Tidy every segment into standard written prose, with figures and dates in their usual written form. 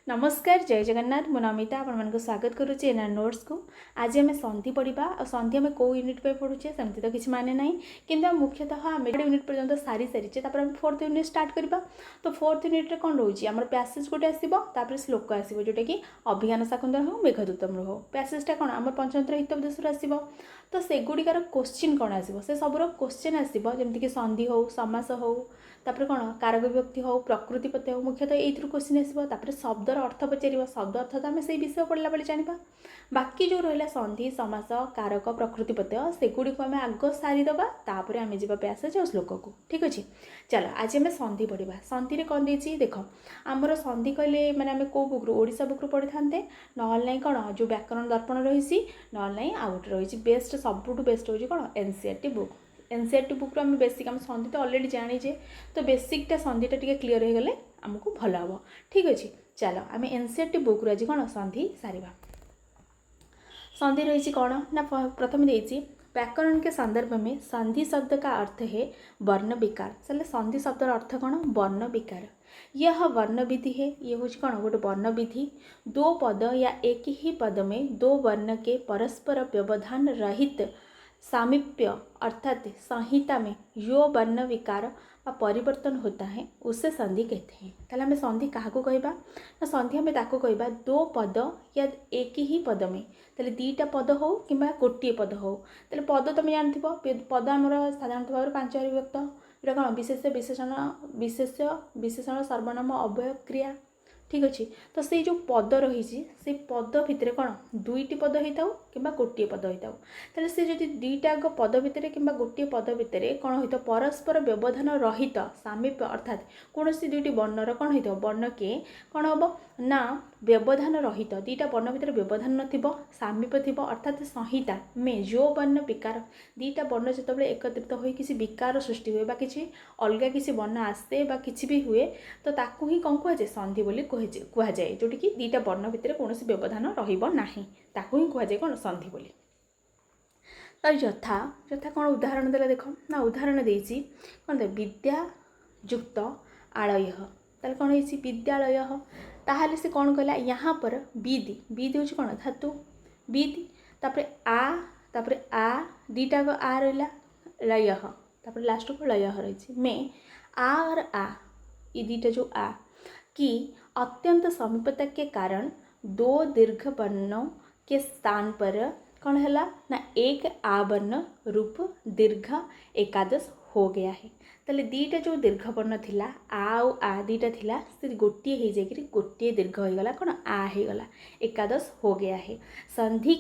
नमस्कार जय जगन्नाथ मु नमिता आपको स्वागत करुच्चे एनआर नोट्स को। आज आम संधि पढ़ा और संधि आम कौ यूनिट पे पढ़ुचे सेमती तो किसी माने ना कि मुख्यतः आम यूनिट पर्यंत सारी सारीचे तापर फोर्थ यूनिट स्टार्ट करवा। तो फोर्थ यूनिट रे कौन रोचे आम पैसेज गोटे आसपर श्लोक आसो जोटा कि अभिज्ञान शाकुंतल हो मेघदूतम हो पैसेजटा कौन आम पंचतंत्र हितोपदेश आसो। तो सेगुड़िकार क्वेश्चन कौन आसो से सबूर क्वेश्चन आसो जमीक संधि हो समास हो तापर कौन कारक विभक्ति हो प्रकृति पत्य हो मुख्यतः ये क्वेश्चन आसो। शब्दर अर्थ पचार शब्द अर्थ तो आम से विषय पढ़ला बेले जाना। बाकी जो रहा संधि समास कारक प्रकृति पत्य सेगुड़ी आम आग सारीदे तापर आम जा पैसेज और श्लोक को। ठीक अच्छे चलो आज आम संधि पढ़ा। संधि रे कौन देती देख आमर संधि कहले मैंने आम कौ बुक ओडिशा बुक पढ़ी था ना कौन जो व्याकरण दर्पण रही ना आउ गोटे रही बेस्ट सबुठ बेस्ट हूँ कौन एनसीईआरटी बुक। एनसीईआरटी बुक आम बेसिक आम संधि तो अलरेडी जानीचे तो बेसिकटा संधिटा टी क्लीयर हो गले आमको भल हम। ठीक अच्छे चलो आम एनसीईआरटी बुक आज कौन संधि सारिबा। संधि रही कौन ना प्रथम देती व्याकरण के संदर्भ में संधि शब्द का अर्थ है वर्ण विकार। चले संधि शब्द अर्थ कौन वर्ण विकार। यह वर्ण विधि है ये हूँ कौन गोटे वर्ण विधि दो पद या एक ही पद में दो वर्ण के परस्पर व्यवधान रहित सामीप्य अर्थात संहिता में जो वर्ण विकार व परिवर्तन होता है उसे संधि कहते हैं। ताहले हमें संधि क्या कहबा ना संधि हमें ताको कहबा दो पद या एक ही पद में ताहले दीटा पद हो कि गोटे पद हो। ताहले पद तुम जानथिबो पद आमर साधारणतः भाव 5 विभक्त ये कौन विशेष विशेषण सर्वनाम अव्यय क्रिया। ठीक अच्छे तो से जो पद रही से पद भितर कौन दुईटी पद होता कि गोटे पद होता ताले से जदि दुईटा पद भितर कि गोटे पद भितर कौन होता परस्पर व्यवधान रहित सामीप्य अर्थात कौन सी दुईटी वर्णर कौन होता वर्ण के कौन हम ना व्यवधान रहित दुईटा वर्ण भितर व्यवधान नथिबो सामीप्य थिबो अर्थात संहिता में जो वर्ण विकार दुईटा वर्ण जितेबाला एकत्रित हो किसी विकार सृष्टि हुए बा किसी अलग किसी वर्ण आसे बा किसी भी हुए तो ताकू ही कौन कहुए संधि बोली कहुए जोटी कि दुईटा वर्ण भितर कौन व्यवधान रहिबो नाही ताकू ही कहुए कौन संधि बोली। तो यथा यथा कौन उदाहरण देला देख ना उदाहरण देछि कौन दे विद्या युक्त आलय ताले कौन होइछि विद्यालय ताहले से कौन कहला यहाँ पर विधि विधि हूँ कौन धातु विधि तापरे आ दीटा को आ रहा लय तापर लास्ट को लय रही में आ और आ ये दीटा जो आ कि अत्यंत समीपता के कारण दो दीर्घ वर्णों के स्थान पर कौन है ना एक आ वर्ण रूप दीर्घ एकादश हो गया है। ताले दीटा जो दीर्घ वर्ण थिला आ दीटा थिला से गोटे हो जाकर गोटे दीर्घ हो गला कौन आ हो गला एकादश हो गया है। संधि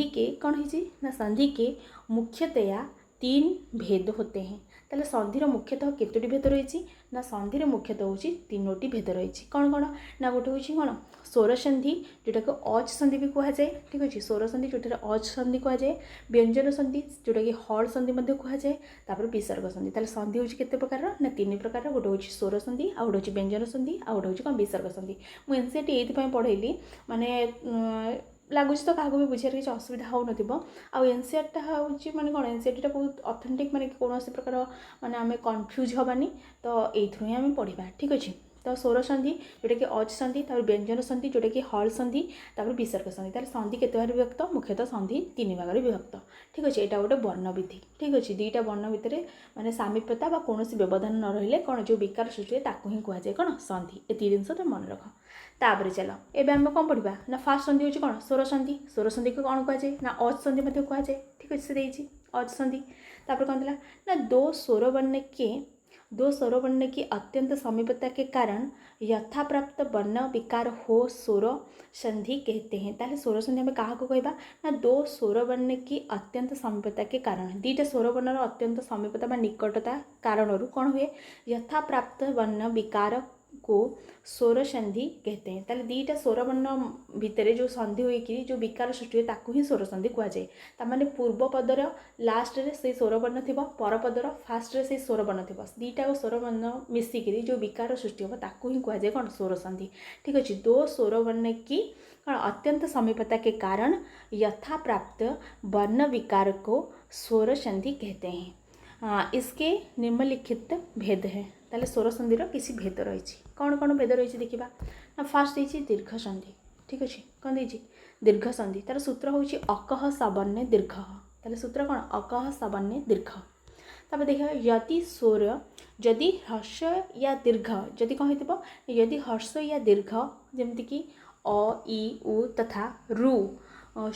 के कौन है ना संधि के मुख्यतया 3 भेद होते हैं। ताले संधिर मुख्यतः केतोटी भेद रही ना संधिर मुख्यतः हूँ 3टी भेद रही कौन कौन ना गोटे हूँ कौन स्वर संधि जोटा कि अच संधि भी कहुए। ठीक अच्छे स्वर संधि जोटा अच संधि कहुए व्यंजन संधि जोटा कि हल संधि कहुए तापर विसर्ग संधि। ताले संधि हूँ केते प्रकार ना 3 प्रकार गोटे हूँ स्वर संधि आ गोटे हूँ व्यंजन संधि आ गोटे हूँ कौन विसर्ग संधि। मुझे एनसीईआरटी ये पढ़ेली माने लगुच तो क्या भी बुझे किसी असुविधा हो एनसीईआरटी हूँ माने कौन एनसीईआरटी बहुत ऑथेंटिक माने कौन प्रकार माने आम कन्फ्यूज हबानी तो ये आम पढ़ा। ठीक अच्छे तो स्वर संधि जोटा कि अच संधि तापर व्यंजन संधि जोटा कि हल संधि तापर विसर्ग संधि। तार संधि केते भाग विभक्त मुख्यतः संधि 3 भाग विभक्त। ठीक अच्छे यहाँ गोटे वर्ण विधि। ठीक अच्छे दुईटा वर्ण भितर माने सामीप्यता बा कौन व्यवधान न रहिले कौन जो विकार सृष्टि है ताकू ही कहुए कौन संधि। ये जिनस तो मन रख तापर चलो एवं आम कौन पढ़ा ना फास्ट संधि हूँ कौन स्वर संधि को कौन कहुए ना अच संधि कहुए। ठीक अच्छे से अच संधि तापर कौन था ना दो स्वर वर्ण की अत्यंत समीपता के कारण यथा प्राप्त वर्ण विकार हो स्वर संधि कहते हैं। ताहले स्वर संधि हमें क्या कहबा ना दो स्वर वर्ण की अत्यंत समीपता के कारण दुईटा स्वर वर्णर अत्यंत समीपता बा निकटता कारण कौन हुए यथा प्राप्त वर्ण विकार को स्वर संधि कहते हैं। ताले दुईटा स्वर वर्ण भितर जो संधि होइकी जो विकार सृष्टि ताकू ही स्वर संधि कहुए। तामाने पूर्व पदर लास्ट रे से स्वर वर्ण थिबो पर पदर फास्ट रे से स्वर वर्ण थिबो दुईटा स्वर वर्ण मिसिकी जो विकार सृष्टि हो ताकू ही कहुए कौन स्वर संधि। ठीक अच्छे दो स्वर वर्ण की कौन अत्यंत समीपता के कारण यथा प्राप्त वर्ण विकार को स्वर संधि कहते हैं। इसके निम्नलिखित भेद है ताले स्वर संधि किसी भेद रही कौन कौन भेद रही देखा ना फास्ट देती दीर्घ संधि ठीक अच्छे कौन देती दीर्घ संधि तार सूत्र हूँ अकह सावन्य दीर्घ ताले सूत्र कौन अकह सावन्य दीर्घ तापर देखा यदि स्वर जदि हर्ष या दीर्घ जदि कौन हो यदि हर्ष या दीर्घ जमीक अ इ उ तथा रु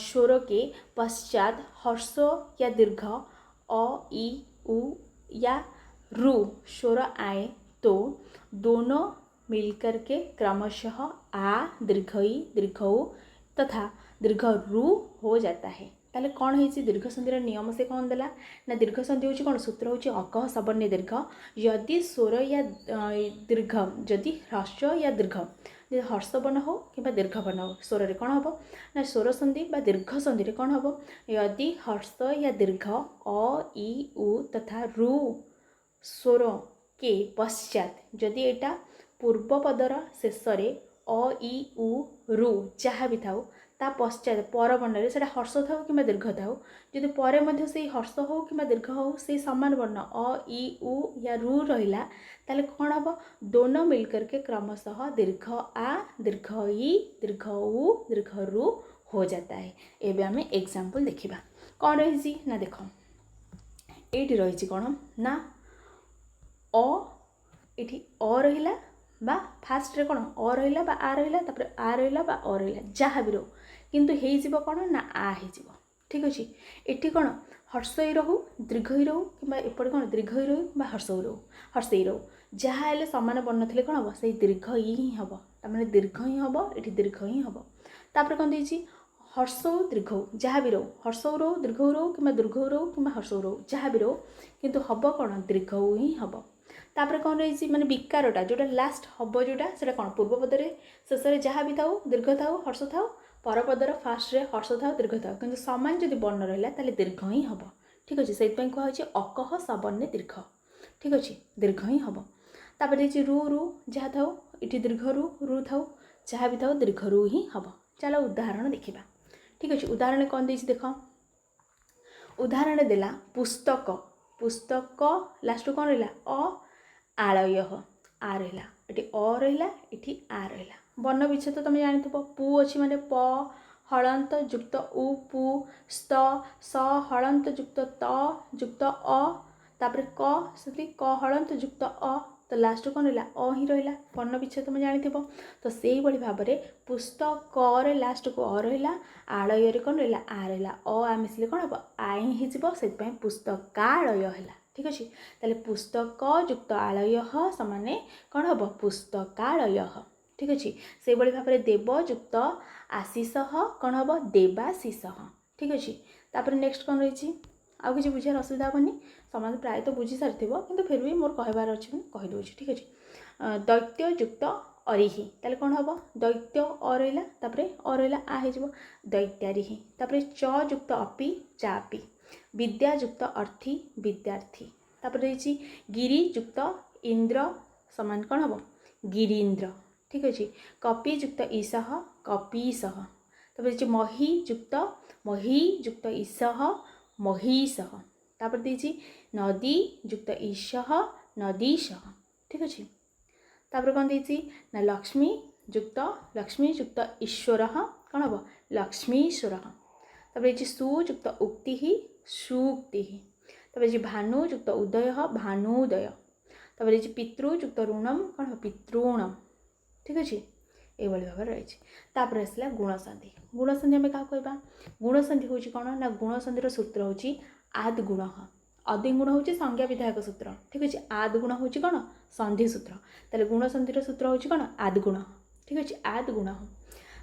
स्वर के पश्चात हर्ष या दीर्घ अ इ उ या रु स्वर आए तो दोनों मिलकर के क्रमशः आ दीर्घ ई दीर्घ उ तथा दीर्घ रु हो जाता है। ताले कौन है दीर्घ संधि नियम से कौन देला ना दीर्घ संधि हूँ कौन सूत्र हूँ अकह सावन्य दीर्घ यदि स्वर या दीर्घ जदि ह्रस्व या दीर्घ हर्ष बर्ण हो कि दीर्घ बर्ण हो स्वर रे कौन हम ना स्वर संधि बा दीर्घ संधि रे कौन हम यदि हर्ष या दीर्घ अ इ उ तथा रु स्वर के पश्चात जदि एटा पूर्व पदर शेष अ इ उ रु जहाँ भी थाउ ता पश्चात पर वर्ण से हर्ष थाउ कि दीर्घ थाउ जदि पर मध्य से हर्ष हो कि दीर्घ हो से समान वर्ण अ इ उ या रु रहिला ताले कौन हम दोनों मिलकर के क्रमशः दीर्घ आ दीर्घ ई दीर्घ उ दीर्घ रु हो जाता है। एबे आमे एग्जांपल देखिबा कौन रही ना देख ये रही कौन ना अ ये अ रहिला बा फास्ट रे कौन अ रहिला बा आ रहिला तापर आ रहिला बा अ रहिला जहाँ भी रो किंतु हेई जीवो कौन ना आ हेई जीवो ठीक अच्छे एठी कौन हर्ष ही रहू दीर्घ ही रहू कि एपटे कौन दीर्घ ही रहू बा हर्ष ही रहू जहाँ हेले समान वर्ण थे कौन हम से दीर्घ ही हम तार दीर्घ ही हम ये दीर्घ ही हम तापर कौन देती हर्ष दीर्घ जहाँ भी रहू हर्ष रहू दीर्घ रहू कि दीर्घ रहू कि हर्ष रहू जहाँ भी रहू किंतु हम कौन दीर्घ ही हम तापर कौन रही माने विकारटा जोटा लास्ट हम जोटा से कौन पूर्व पदर शेष में जहाँ भी थाउ दीर्घ थाउ हर्ष थाउ परपदर फास्ट रे हर्ष थाउ दीर्घ थाउ किंतु सामान जदि वर्ण रहा ताले दीर्घ ही हम ठीक अच्छे से कहुचे अकह सावन्य दीर्घ ठीक अच्छे दीर्घ ही हम तापर देखिए रु रु जहाँ थाउ ये दीर्घ रु थाउ जहाँ भी थाउ दीर्घ रु ही हम चलो उदाहरण देखा ठीक अच्छे उदाहरण कौन देख देख उदाहरण देला पुस्तक पुस्तक लास्ट कौन रहा अ आलय आ रहा ये अ रहा ये आ रहा वर्ण विच्छेद तुम जानी पु अच्छी माने प हलंत युक्त उ पु स्त स हलंत युक्त त युक्त अ तापर क से क हलंत युक्त अ तो लास्ट कौन रहा अ ही रहा वर्ण विच्छेद तुम जानी तो से भाव में पुस्तक रे लास्ट को अ रहा आलय कौन रहा आ रहा अ मिसले कौन हम आई ही पुस्तकालय है ठीक अच्छे ताले पुस्तक युक्त आलय समाने कौन हम पुस्तकालय ठीक अच्छे से भाव में देव युक्त आशीष कौन हम देवाशीष ठीक अच्छे तापर नेक्स्ट कौन रही आउ कि बुझार असुविधा हेनी समाज प्राय तो बुझी सारी कि फिर भी मोर कहबार अच्छे कहीदे ठीक अच्छे दैत्य युक्त अरिही ताले कौन हम दैत्य अ रहा तापर अ रहा आ हो दैत्यारिही तापर च युक्त अपि चापी विद्या युक्त अर्थी विद्यार्थी तापर रही गिरी युक्त इंद्र समान कौन हम गिरीन्द्र ठीक अच्छे कपि युक्त ईशः कपीशः तापर मही युक्त ईशः महिषः तापर देछि नदी युक्त ईशः नदीशः ठीक अच्छे तापर कौन देछि ना लक्ष्मी युक्त ईश्वर कौन हम लक्ष्मीश्वर तापर ये सुयुक्त उक्ति सुक्ति तापर भानु युक्त उदय भानुदय तापर ये पितृयुक्त ऋणम कौन हम पितृणम ठीक अच्छे ये भाव रही तापर आसला गुणसंधि गुणसंधि आम क्या कहवा गुणसंधि हूँ कौन ना गुणसंधि सूत्र हूँ आद गुण अदिगुण हूँ संज्ञा विधायक सूत्र ठीक अच्छे आद गुण हूँ कौन संधि सूत्र ताले गुणसंधि सूत्र हूँ कौन आद गुण ठीक अच्छे आद गुण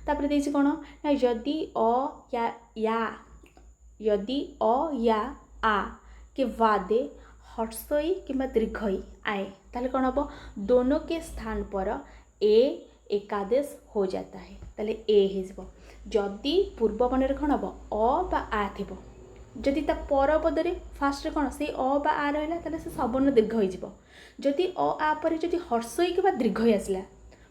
तापर देछि कौन ना यदि अ या आ के वादे हर्षई कि दीर्घई आए ताले कौन हम दोनों के स्थान पर ए एकादेश हो जाता है ताले ए हो जदि पूर्व वर्ण कौन हम अ बा आ थी जदि ता पर पदरे फास्ट रे कौन से अ बा आ रहा ताले से सवर्ण दीर्घ हो जदि अ आ पर जदि हर्षई कि दीर्घ आसला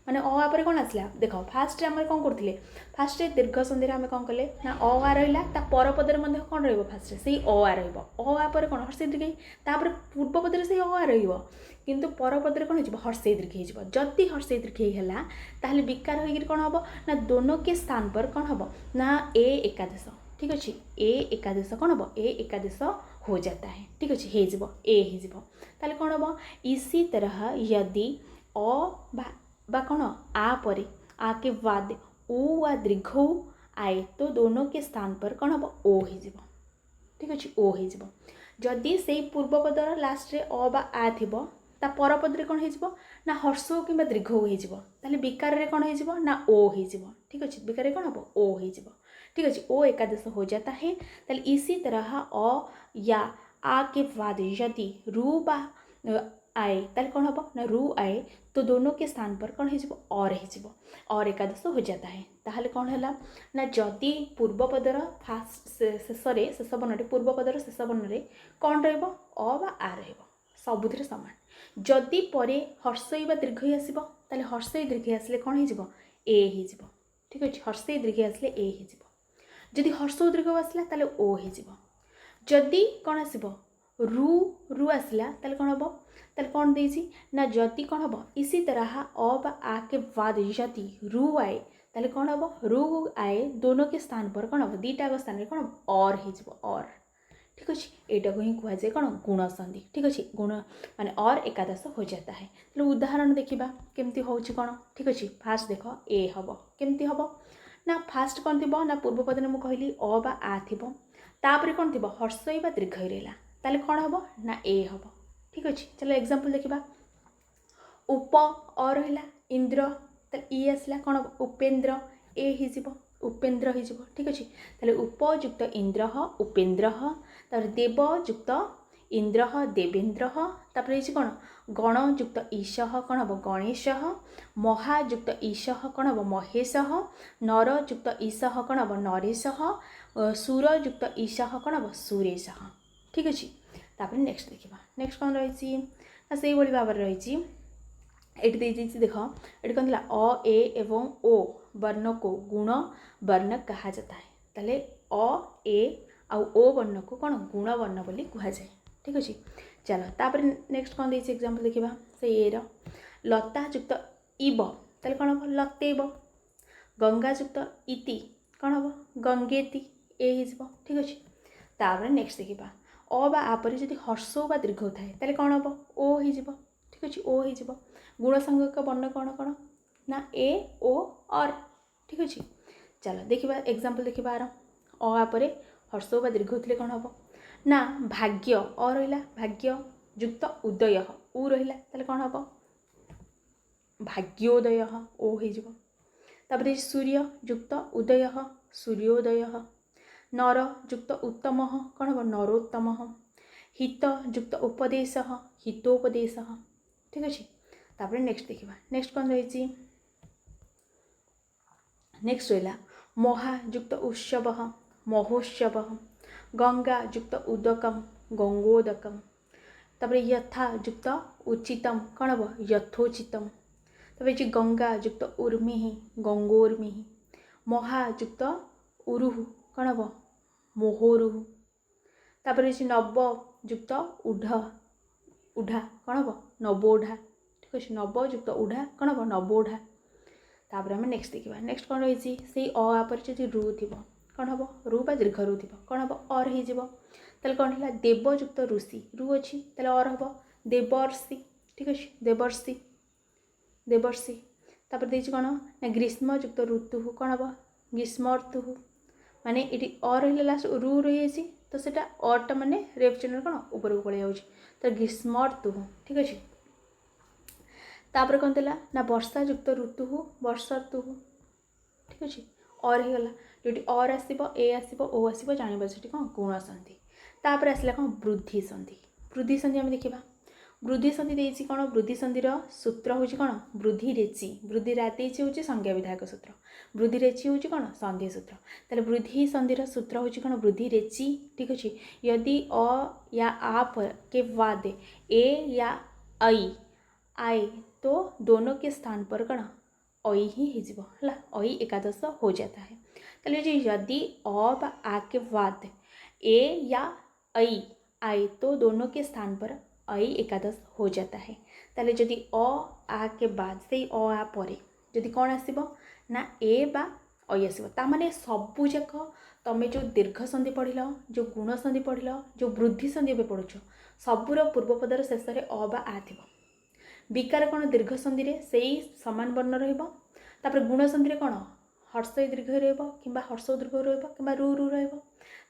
माने अ आ पर कौन आसला देख फास्ट आम कौन करते फास्ट दीर्घ संधि आम कौन कले ना अ आ रहा ता परपदे कौन फास्ट से अ आ रहा पर कौन हर्षे दीर्घ तापर पूर्वपदे से अ आ किंतु परपदे कौन हो हर्षे दीर्घ हो जदि हर्षे दीर्घ है ताहले विकार होकर कौन हम ना दोनों के स्थान पर कौन हम ना ए एकादेश ठीक अच्छे ए एकादेश कौन हम ए एकादेश हो जाता है ठीक अच्छे हो ए हो ताले कौन हम इसी तरह यदि अ बा कौन आ पर आ के बाद उ व दीर्घ आए तो दोनों के स्थान पर कौन हम ओ हो ठीक अच्छे ओ हो जदि से पूर्वपदर लास्ट रे अ बा आ थिबो ता परपदरे कौन हो ना हर्ष कि दीर्घ हो विकार रे कौन हो ना ओ हो ठीक अच्छे विकार कौन हम ओ हो ठीक अच्छे ओ एकादेश हो जाता है ताले इसी तरह अ या आ के बाद यदि रू बा आए ताले कौन हम ना रू आए तो दोनों के स्थान पर कौन हो और एकादश हो जाता है ताहले कौन है ना जदि पूर्वपदर फास्ट शेष वर्ण पूर्वपदर शेष वर्ण कौन रहा आ सबुथिरे सामान जदि परे हर्षई बा दीर्घ आसब ताले हर्षई दीर्घ आसले कौन हो ए हो ठीक अच्छे हर्षई दीर्घ आसले ए हो जदि हर्ष दीर्घ आसला ताले ओ हो जदि कौन आसब रू रू आसला ताले कौन हम ताले कौन देछि ना जदि कौन हम इसी तरह अ बा आ के बाद यदि रू आए ताले कौन हम रू आए दोनों के स्थान पर कौन हम दीटा स्थान कौन और हो ठीक अच्छे एटा को ही कहुए कौन गुण संधि ठीक अच्छे गुण माने और एकादश हो जाता है तो उदाहरण देखा केमती हूँ कौन ठीक अच्छे फास्ट देख ए हम केमती हम ना फास्ट कौन थी ना पूर्वपद में कहली अ बा आ थी तापर कौन थी हर्षई बा दीर्घ रहा ताले कौन हम ना ए हम ठीक अच्छे चलो एग्जांपल देखा उप अ रहा इंद्र ई आसला कौन हम उपेन्द्र ए हो उपेन्द्र हो ठीक अच्छे ताले उपयुक्त इंद्र उपेन्द्र तापर देवयुक्त इंद्र देवेन्द्र तापर कौन गणयुक्त ईश कौन हम गणेश महायुक्त ईश कौन हम महेश नरयुक्त ईश कौन हम नरेश सुरयुक्त ईश कौन हम सुरेश ठीक अच्छे तापर नेक्स्ट देखा नेक्स्ट कौन रही से भाव रही ये देख ये कौन अ ए एवं ओ वर्ण को गुण वर्ण कहा जाता है ताले अ ए आउ ओ वर्ण को कौन गुण वर्ण बोली कह जाए ठीक अच्छे चलो तापर नेक्स्ट कौन देती एग्जांपल देखा से ए लतायुक्त इव ताले कौन हम लतेव गंगायुक्त इति कौन हम गंगेति ए हो ठीक अच्छे तापर नेक्स्ट देखा अ बा आपर जब हर्ष बा दीर्घ थाए ताले कौन हम ओ हो ठीक अच्छे ओ हो गुण संज्ञक वर्ण कौन कौन ना ए ओ और ठीक अच्छे चलो देखा एग्जांपल देखा आर अ पर हर्ष बा दीर्घ थे कौन हम ना भाग्य अ रहा भाग्य युक्त उदय उ रहा ताले कौन हम भाग्योदय ओ हो सूर्य युक्त उदय सूर्योदय नर युक्त उत्तम कौन हम नरोत्तम हित युक्त उपदेश हितोपदेश ठीक अच्छे तापर नेक्स्ट देखा नेक्स्ट कौन रही नेक्स्ट रहा महायुक्त उत्सव महोत्सव गंगा युक्त उदकम गंगोदकम तापर यथा युक्त उचितम कौन हम यथोचितम तापर गंगा युक्त उर्मि गंगोर्मि महायुक्त उरुह कौन हम मोहरुह तापर नव युक्त उढ़ उढ़ा कौन हम नवोढ़ा ठीक अच्छे नवयुक्त उढ़ा कौन हम नवोढ़ा तापर आम नेक्स्ट देखा नेक्स्ट कौन रही से अ पर जब रू थी कौन हम रू बा दीर्घ रू थी कौन हम और हो कौन है देवयुक्त ऋषि रू अच्छी ताले और हम देवर्षि ठीक अच्छे देवर्षि देवर्षि तापर देखिए कौन ना ग्रीष्मयुक्त ऋतु कौन हम ग्रीष्म ऋतु माने ये अ रहा लास्ट रू रही तो सेटा अटा माने रेफ चिन्ह कौन ऊपर को पड़े तो ग्रीष्म ऋतु ठीक अच्छे तापर कौन थी ना वर्षा युक्त ऋतु वर्षा ऋतु ठीक अच्छे और होगा जो और आसो ए आसो ओ आसो जान से कौन गुण संधि तापर आसला कौन वृद्धि संधि आम देखा वृद्धि संधि देती कौन वृद्धि संधि सूत्र हूँ कौन वृद्धि रेचि वृद्धि राति हूँ संज्ञा विधायक सूत्र वृद्धि रेचि हूँ कौन संधि सूत्र ताले वृद्धि संधि सूत्र हूँ कौन वृद्धि रेचि ठीक अच्छे यदि अ या आ के बाद ए या आई आए तो दोनों के स्थान पर कौन ऐ ही हो है ऐ एकादश हो जाता है। ताले यदि अ व आ के बाद ए या आई तो दोनों के स्थान पर ऐ एकादश हो जाता है। ताले यदि अ आ के बाद से अ आ पर यदि कौन आसीबो ना ए बा ऐ आसीबो ता माने सबु जाक तमे जो दीर्घ संधि पढ़िल जो गुण संधि पढ़िल जो वृद्धि संधि भी पढ़ुछ सबूर पूर्वपदर शेष में अ बा आ थी। विकार कौन दीर्घ संधि रे सेई समान वर्ण रहिबो तापर गुण संधि रे कौन हर्ष दीर्घ रहिबो किंबा हर्ष दीर्घ रहिबो किंबा रु रु रहिबो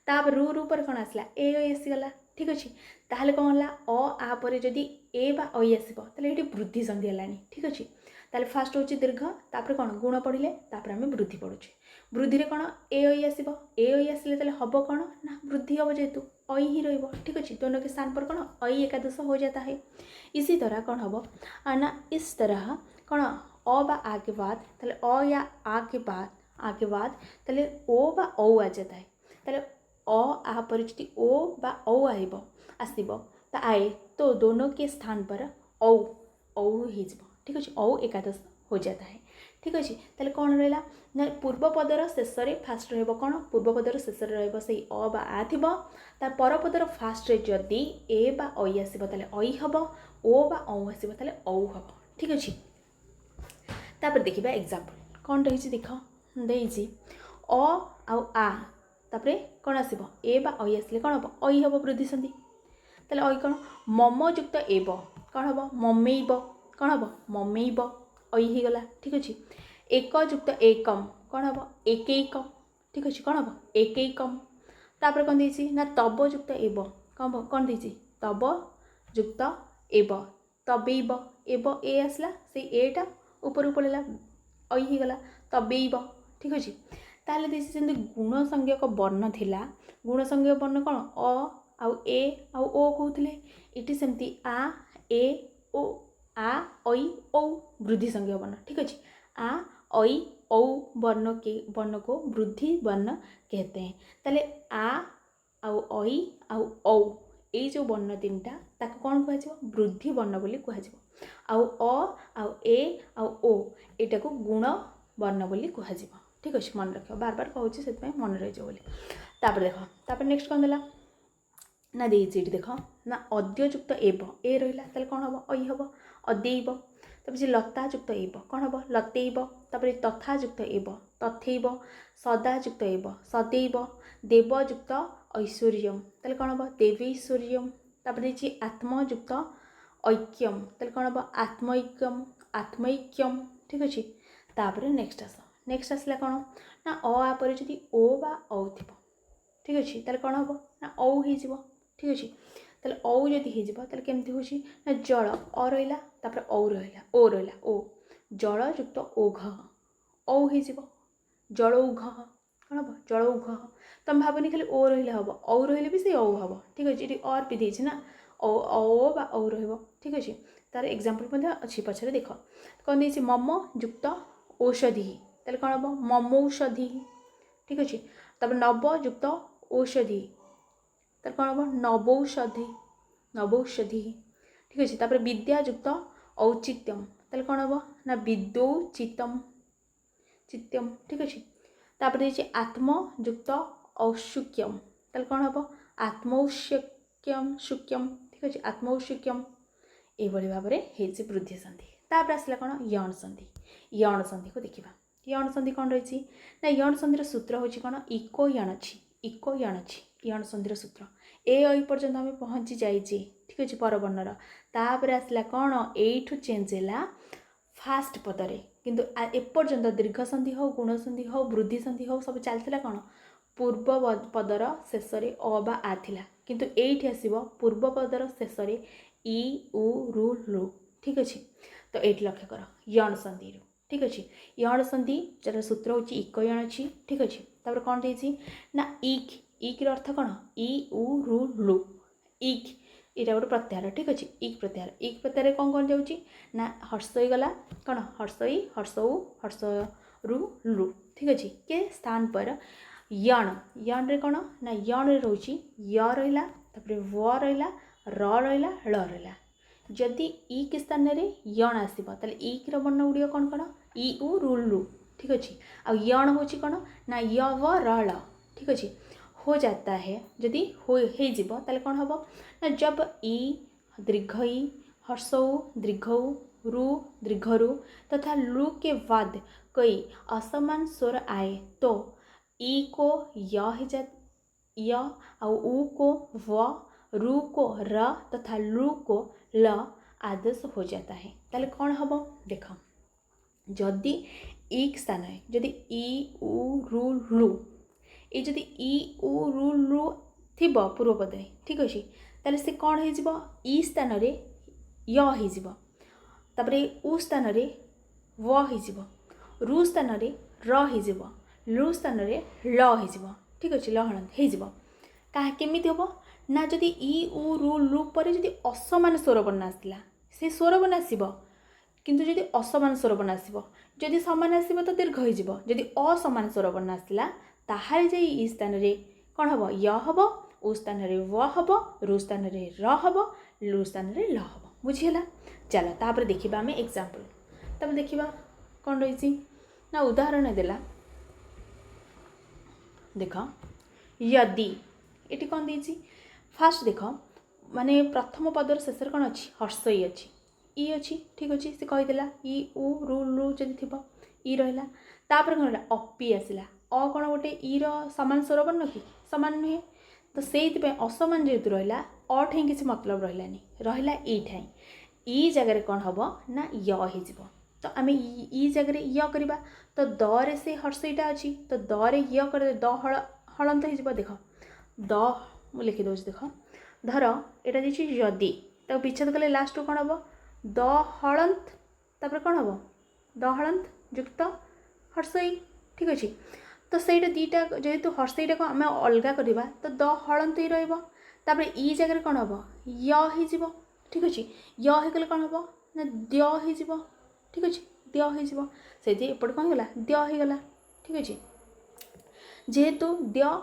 तापर रु रु पर कौन आसला ए आसीगला ठीक अच्छे। ताहले कौन है अ आ पर जदि ए बा ऐ आसीबो ताले एठी वृद्धि संधि हलानी ठीक अच्छे। ताले फास्ट होची दीर्घ तापर कौन गुण पढ़िले तापर आमे वृद्धि पढ़ुचे वृद्धि रे कौन ए ऐ आसीबो ए ऐ आसिले ताले हबो कौन ना वृद्धि हबो जेतु ऐ ही रहिबो ठीक अच्छे। दोनों के स्थान पर कौन ऐ एकादश हो जाता है। इसी तरह कौन हबो ना इस तरह कौन अ बा आ के बाद ताले अ या आ के बाद ताले ओ बा औ आ जाता है। ताले अ आ पर यदि ओ बा औ आइबो आसीबो ता आए तो दोनों के स्थान पर औ ही ठीक अच्छे औ एकादश हो जाता है ठीक अच्छे। ताले कौन रहा ना पूर्व पदर शेष में फास्ट रौन पूर्व पदर शेष रही अ बा आ थी तार पर पदर फास्ट जदि ए बा ऐ आसो ताले ऐ हम ओ बा औ आसो ताले औ हम ठीक अच्छे। तापर देखिए एग्जाम्पल कौन रही देख देजी अ आ तापर कौन आसो ए बा ऐ आसिले कौन हम ऐ हम वृद्धि संधि ताले ऐ कौन मम युक्त एब कौन हम ममेब कौन हम ममेब ऐ ही गला ठीक अच्छे। एक युक्त एकम कौन हम एकैकम ठीक अच्छे कौन हम एकैकम तापर कौन देसी ना तब युक्त एब कौन देसी तब युक्त एब तबैब एब ए आसला से एटा ऊपर पड़ेगा ऐ ही गला तबैब ठीक अच्छे। ताहले देसी सेमती गुण संज्ञक वर्ण थिला गुण संज्ञक वर्ण कौन अ आउ ए आउ ओ कहते ये सेमती आ ए ओ आ ऐ औ वृद्धि संज्ञा वर्ण ठीक अच्छे। आ ऐ औ वर्ण को वृद्धि वर्ण कहते हैं। ताले आ आउ ऐ आउ औ ये जो वर्ण तीन टा ताको कौन कह वृद्धि वर्ण बोली कह आउ अ आउ ए आउ ओ एटा को गुण वर्ण बोली कह ठीक अच्छे। मन रख बार बार कहूँ से मन रही बोली तापर देख तापर नेक्स्ट कौन देला ना देती देख ना अद्य युक्त एब ए रहा ताले कौन हम ऐ हम अद्यैब तापर लता युक्त एब कौन हम लतैब तापर तथा युक्त एब तथैब सदा युक्त एब सदैब देव युक्त ऐश्वर्यम ताले कौन हम देवैश्वर्यम तापर आत्म युक्त ऐक्यम ताले कौन हम आत्मैक्यम आत्मैक्यम ठीक अच्छे। तापर नेक्स्ट आसला कौन ना अ आ पर यदि ओ बा औ थी ठीक अच्छे ताले कौन हम ना औ हो ठीक अच्छे। ताले औ जदि हो केमती हो ना जल अ रहा तापर औ रहा ओ जल युक्त ओघ औ हो जल उघ कौन हम जल उघ तुम भावनी खाली ओ रहा हम औ रही भी से औ हम ठीक अच्छे। ये और भी देती ना औ बा औ ठीक अच्छे। तार एग्जाम्पल अच्छी पछरे देख कौन देती मम युक्त औषधि ताले कौन हम ममौषधि ठीक अच्छे। तापर नव युक्त औषधि तार कौन हम नवौषधि नवौषधि ठीक अच्छे। तापर विद्या युक्त औचित्यम ताले कौन हम ना विद्योचितम चित्यम ठीक अच्छे। तापर देखिए आत्म युक्त औशुक्यम ताले कौन हम आत्मौष्यक्यम शुक्यम ठीक अच्छे आत्मौष्यक्यम ये भाव में वृद्धि संधि। तापर आसला कौन यण संधि को देखा यण संधि कौन रही ना यण संधि सूत्र हूँ कौन इको यण अच्छी यण संधि सूत्र ए ऐ पर्यंत आम पहुँची जाइए ठीक अच्छे परवर्णर तापर आसला कौन एठू चेंज है फास्ट पदरे किंतु एपर्यंत दीर्घ संधि हो गुण संधि हो वृद्धि संधि हो सब चलता कौन पूर्व पदर शेष में अ बा आ थिला किंतु एठी आसीबो पूर्व पदर शेष में इ उ रु लु ठीक अच्छे। तो ये लक्ष्य कर यण संधि ठीक अच्छे यण संधि जर सूत्र हूँ इक यण अच्छी ठीक अच्छे। तापर कौन देती ना इक अर्थ कौन इ उ रु लु इक यहाँ गोटे प्रत्याहार ठीक अच्छे इक प्रत्याहार कौन कौन जाऊँगी ना हर्ष गला कौन हर्षई हर्षऊ हर्ष रु लु ठीक अच्छे के स्थान पर यण रे कौन ना यण रे रोची य रहा तापर व रहा र रहा ल रहा जदि इक स्थान रे यण आसो ताले इक वर्ण गुड़िक कौन कौन इ उ रु लु ठीक अच्छे आ यण हूँ कौन ना य व र ल ठीक अच्छे हो जाता है जदि हो ताले कौन हम ना जब ई दीर्घ ई हर्ष दीर्घ रू दीर्घ रू तथा लू के बाद कोई असमान स्वर आए तो ई को य हो जा य आ ऊ को व रू को र तथा लू को ल आदेश हो जाता है ताले कौन हम देख जदि एक स्थान है जदि ई उ रु लु ये जदि ई उ रु लु थी पूर्वपद ठीक अच्छे ताले से कौन हो ई स्थान रे य हो तापरे उ स्थान रे व हो रु स्थान रे र हो लु स्थान रे ल हो ठीक अच्छे लहण हो केमिति हम ना जदि ई उ रु लु पर जदि असमान स्वर बर्ण आसला से स्वर बर्ण आसब किंतु जदि असमान स्वर बर्ण आसब जदि समान आसब तो दीर्घ हो जदि असमान स्वर बर्ण आसला ताहाले जाई ई स्थान रे कौन हम य हम उ स्थान रे व हम रु स्थान रे र हम लु स्थान रे ल हम बुझीगला। चलो तापर देखिबा आमे एग्जांपल तब देखिबा कौन रही ना उदाहरण देला देख यदि ये कौन देती फास्ट देख माने प्रथम पदर शेष कौन अच्छी हर्ष ई अच्छी ई अच्छी ठीक अच्छे से कहीदेला ई उ रु लु जदि थी ई रहा तापर कौन अपी आसला अ कौन गोटे ई सामान स्वर बन कि सामान नुहे तो से असमान जेहेतु रहा अ ठाई किसी मतलब रही रहा ई ठाई ई जगह कौन हम ना य हो तो आम ई जगह य करवा तो द रे से हर्षईटा अच्छी तो द रे य कर द हलंत हो देख द मु लिखिदे देख धर यहाँ देखिए यदि तो विच्छेद कले लास्ट कौन हम द हलंत तापर कौन हम द हलंत युक्त हर्षई ठीक अच्छे तो सहीटा दीटा जेहेतु हर्षईटा को आम अलग करवा तो द हलंत ही रहा ई जगह कौन हम य हो ठीक अच्छे य होगले कौन हम ना द्य हो ठीक अच्छे द्य हो से एपटे कौन होगा द्य होगला ठीक अच्छे जेहेतु द्य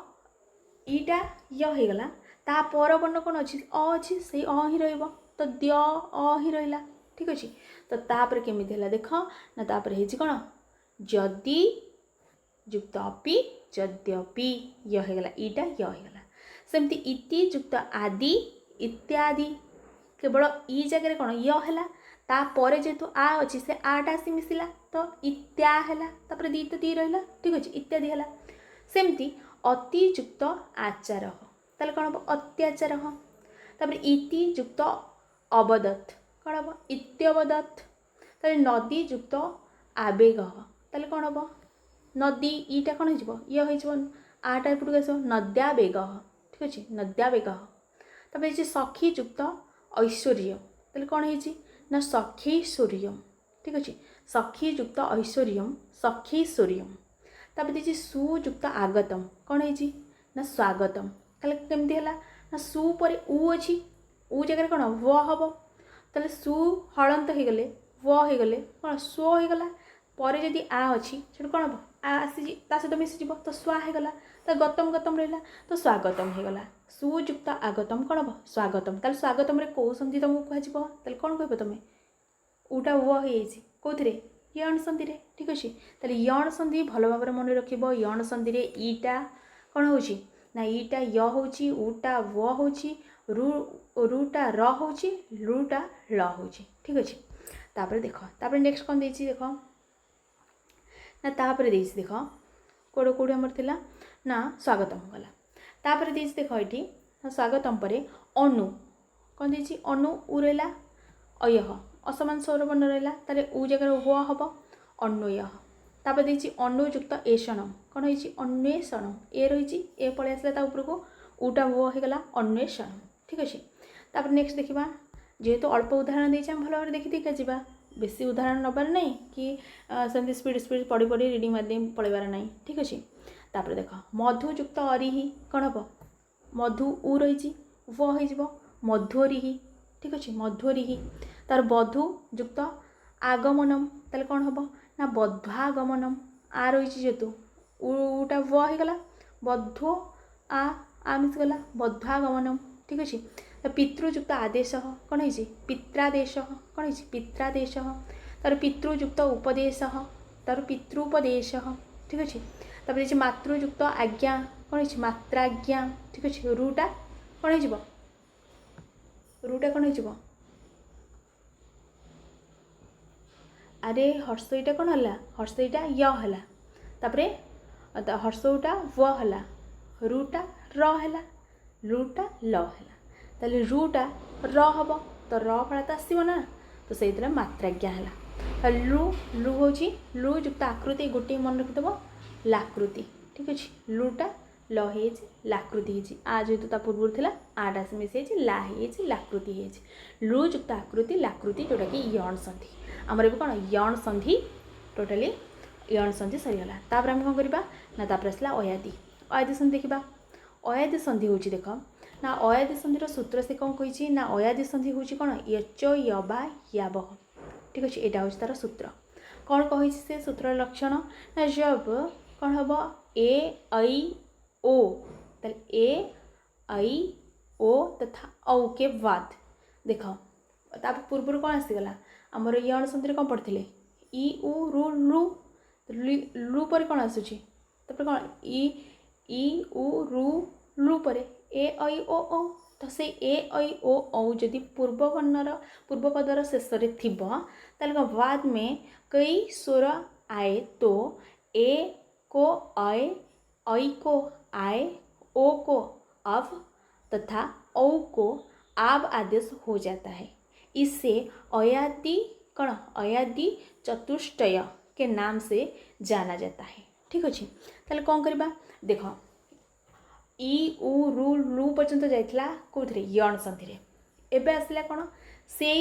ईटा य होगला ता पर वर्ण कौन अच्छी अ अच्छी से अ ही रहा तो द्य अ ही रहा ठीक अच्छे तो तापर केमिति है देख ना तापर है कौन जदि युक्त अपि यद्यपि य होगला ईटा य होगला सेमती इति युक्त आदि इत्यादि केवल ई जगह कौन य है तापर जेहेतु आ अच्छी से आटा आसी मिसला तो इत्या है तापर दी तो दी रहा ठीक अच्छे इत्यादि है सेमती अतियुक्त आचार ताले कौन हम अत्याचार तापर इति युक्त अवदत् कौन हम इत्यवदत् ताले नदी युक्त आवेग ताले कौन हम नदी ईटा कौन हो ये आटा एपटू आस नद्यावेग ठीक अच्छे नद्यावेग तापर ये सखी युक्त ऐश्वर्य ताले कौन है ना सखीश्वर्य ठीक अच्छे सखी युक्त ऐश्वर्य सखीश्वर्य तापर देखिए सुयुक्त आगतम कौन है ना स्वागतम ताले केमती है ना सु पर उ अच्छी उ जगह कौन व हम ताले सु हलंत हो गले व हो गले कौन स्व होगला पर जदि आ अच्छी से कौन हम आ आसी सहित मिसीज तो स्वा होगला तो गतम गतम रहा तो स्वागतम होगला सुयुक्त आगतम कौन हम स्वागतम ताले स्वागतम रे कौ संधि तुमको कह कौन कह तुम उटा व हो कौन यण संधि रे ठीक अच्छे ताले यण संधि भल भाव मन रख यण संधि रे ईटा कौन हो ना ईटा य हो उटा व हो रुटा र हो लुटा ल हो ठीक अच्छे तापर देख तापर नेक्स्ट कौन देख ना तापर देख कौड़ कौड़ी आमर थिला ना स्वागतम गला तापर देख ये स्वागतम पर अनु कौन दे अनु उ रहा अय असमान स्वर वर्ण रहा तारे उ जगह व हम अन्वय तापर देखिए अनुयुक्त एषणम कौन हो अन्वेषण ए रही ए पलि आसला उपरको उटा वो होगला अन्वेषण ठीक अच्छे तापर नेक्स्ट देखा जेहेतु अल्प उदाहरण देती भल भाव देखी देखा जा बेसी उदाहरण नबार नहीं कि सेमती स्पीड स्पीड पढ़ी पढ़ी रिडिंग मारदे पलैबार नहीं ठीक अच्छे तापर देख मधुयुक्त अरिही कौन हम मधु उ रही वो हो मधुअरिही ठीक अच्छे मधुअरिही तार बधु युक्त आगमनम ताले कौन हम ना बद्धागमनम आ रही जेहेतु उटा व होगला बद्धो आ मिसगला बद्धागमनम ठीक अच्छे पितृयुक्त आदेश कौन है पित्रादेश कौन है पित्रादेश तार पितृयुक्त उपदेश तार पितृपदेश ठीक अच्छे तापर मातृयुक्त आज्ञा कौन है मात्राज्ञा ठीक अच्छे रूटा कौन हो रूटा कौन हो अरे हर्षईटा कौन है हर्षईटा य है तापर हर्षऊटा व है रूटा र है रूटा ल है ताले रूटा र हम तो र फला तो आसो ना तो से मात्राज्ञा है लु लु हूँ लु युक्त आकृति गोटे मन रखिदेव लाकृति ठीक अच्छे लुटा ल हो लाकृति हो आ जेहेतु पूर्व थी आटा से मिस ला हो लाकृति हो लु युक्त आकृति लाकृति जोटा कि यण संधि आमर भी कौन यण संधि टोटाली यण संधि सरीगला तापर आम कौन करवा ना तापर आसला अयादि अयादि संधि देखा अयादि संधि हूँ देख ना अयादि संधि सूत्र से कौन कही ना अयादि संधि हूँ कौन यच यबा याब ठीक अच्छे यहाँ हूँ तार सूत्र कौन कही से सूत्र लक्षण ना जब कौन हम ए ऐ ओ ए ऐ ओ तथा औ के बाद देख ताप पूर्व कौन आसीगला आमर यण संधि कौन पढ़ते इ उ रु लु लु पर कौन आसूची तापर कौन इ उ रु लु पर ए ऐ ओ औ तो से ए ऐ ओ औ जदि पूर्व वर्णर पूर्व पदर शेष थी ताले बाद में कई स्वर आए तो ए को ऐ को आए ओ को अव तथा औ को आब आदेश हो जाता है। इससे अयादि कौन अयादि चतुष्टय के नाम से जाना जाता है ठीक अच्छे ताले कौन करवा देख इ उ रु लु पर्यंत जाइथिला कोथरे यण संधि रे एबे आसला कौन से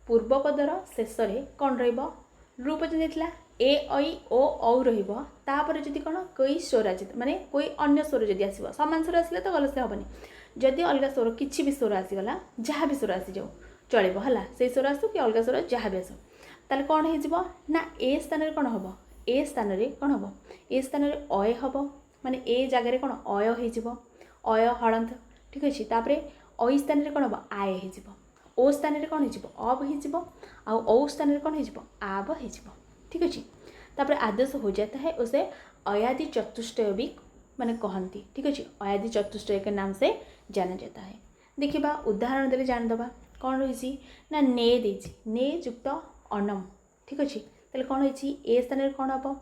पूर्व पदर शेष कौन रहिबो लु पर्यंत जाइथिला ए ऐ ओ औ रहिबो तापर जदि कौन कोई स्वर आ माने कोई अन्य स्वर जदि आसीबो समान स्वर आसिले तो गलत से हेबनी जदि अलग स्वर किछि भी स्वर आसीगला जहाँ भी स्वर आसी जाऊ चलिबो हला से स्वर आसु कि अलग स्वर जहाँ भी आसु ताले कौन हो जिवो ना ए स्थान रे कौन हबो ए स्थान रे कौन हबो ए स्थान रे अय हबो माने ए जगह कौन अय हो अय हलंत ठीक अच्छे तापर ऐ स्थान रे कौन हम आय हो स्थान रे कौन हो अब हो औ स्थान रे कौन हो आब हो ठीक अच्छे तापर आदेश हो जाता है उसे अयादि चतुष्टय भी माने कहती ठीक अच्छे अयादि चतुष्टय के नाम से जाना जाता है। देखिबा उदाहरण देले जान दबा कौन रही ना ने देछि ने युक्त अनम ठीक अच्छे ताले कौन होइछि ए स्थान रे कौन हम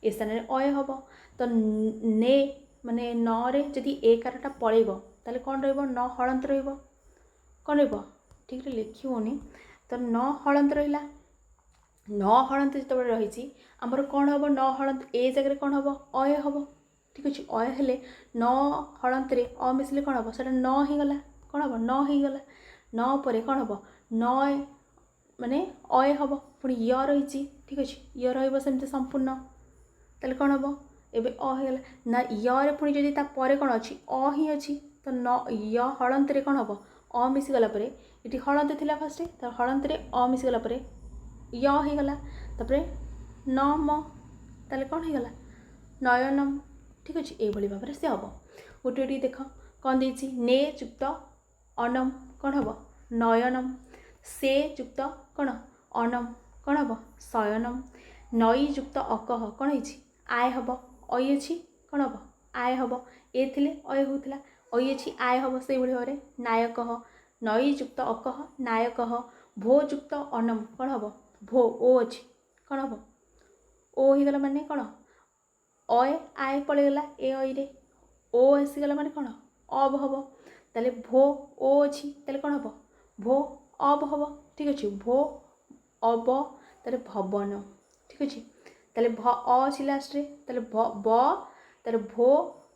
ए स्थान रे अय हम तो ने माने न रे जदि ए कारटा पळेबो ताले कौन रहइबो न हलंत रहइबो कौन रहइबो ठीक रे लिखि होनी तो न हलंत रहिला न हलंत जत रही आमर कौन हम न हलंत ए जगह कौन हम अय हम ठीक अच्छे अय हेले न हलंत रे अ मिसले कौन हम सेटा न ही गला कौन हम न ही गला न परे कौन हम न माने अय हम पुणी य रही ठीक अच्छे य रहिबो सेमते संपूर्ण ताले कौन हम एबे अ होगला ना य पुणी जदि ता परे कौन अच्छी अ ही अच्छी तो न य हलंत रे कौन हम अ मिसीगला परे इटी हलंत थिला फर्स्ट तो हलंत रे अ मिसीगला परे य हो गला तापर न म ताले कौन होगला नयनम ठीक अच्छे ये भाव से हम गोटे गोटे देख कौन देछि ने युक्त अनम कौन हम नयनम से युक्त कौन अनम कौन हम शयनम नई युक्त अकह कौन होइछि आय हम अय अच्छी कौन हम आय हम ए थिले अय होउथिला अय अच्छी आय हम से भाव में नायक नई युक्त अकह नायक भो युक्त अनम कौन हम भो ओ अच्छी कौन हम ओ हो गला माने कौन अय आय पड़ेगला ए अय रे ओ आसीगला माने कौन अब हम ताले भो ओ अच्छी ताले कौन हम भो अब हम ठीक अच्छे भो अब ताले भवन ठीक अच्छे ताले भ अ अच्छी लास्ट रे ताले ब ताले भो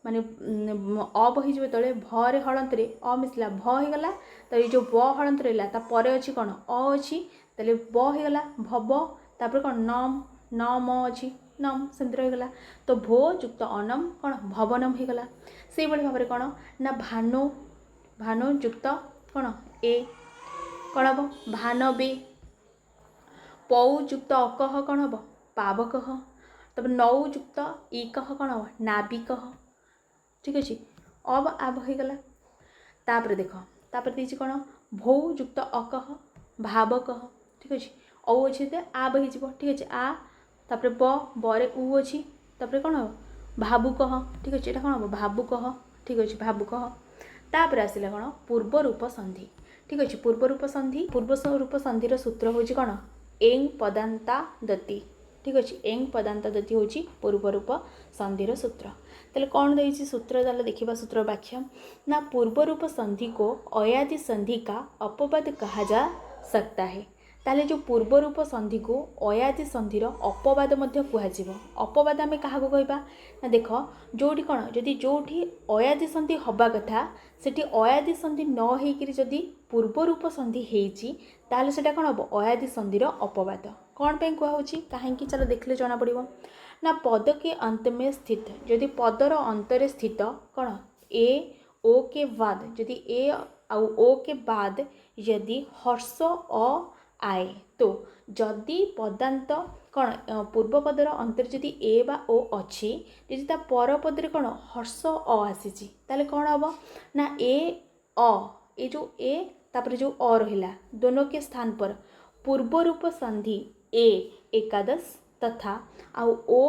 माने अब हो तले भरे हलंत रे अ मिसला भ हो गला तो ये जो ब हलंत रहा ता परे अच्छी कौन अ अच्छी ताले ब हो गला भव तापर कौन नम नम अच्छी नम सेमती रहीगला तो भो युक्त अनम कौन भवनम हो गला से भाव में कौन ना भानु भानु युक्त कौन ए कौन हम भानबे पौ युक्त अकह कौन हम पावक तब नौ युक्त इकह कौन हम नाविक ठीक अच्छे अब आब हो गला तापर देख तापर दीजिए कौन भौ युक्त अकह भावक ठीक अच्छे औ अच्छे तो आब हो ठीक अच्छे आ तापर बरे उ अच्छी तापर कौन हम भावुक ठीक अच्छे यहाँ कौन हम भावुक ठीक अच्छे भावुक तापर आसला कौन पूर्व रूप संधि ठीक अच्छे पूर्व रूप संधि संधिर सूत्र हूँ कौन एंग पदांता दति ठीक अच्छे एंग पदांता दति हूँ पूर्व रूप संधिर सूत्र तेल कौन देती सूत्र ताल देखा सूत्र व्याख्या ना पूर्व रूप संधि को अयादि संधि का अपवाद कहा जा सकता है ताले जो पूर्व रूप संधि को अयादि संधिर अपवाद मध्य कुहाजिबो अपवाद आमे काहा को कहबा ना देख जोठी कौन जदि जोठी अयादि संधि हवा कथा सेठी अयादि संधि न हेकि जदि पूर्व रूप संधि हेची ताले सेटा कौन हम अयादि संधिर अपवाद कौन पे कुहाउची काहेकि चलो देखले जना पड़िबो ना पद के अंत में स्थित यदि पदर अंतरे स्थित कौन ए ओ के बाद यदि ए आउ ओ के बाद यदि हर्ष अ आए तो जदि पदांत कौन पूर्व पदर अंतर जदि ए बा ओ अच्छी यदि ता पर पदरे कौन हर्ष अ आसी ताले कौन हम ना ए अ ये जो ए तापर जो अ रहिला दोनों के स्थान पर पूर्व रूप संधि ए एकादश तथा आउ ओ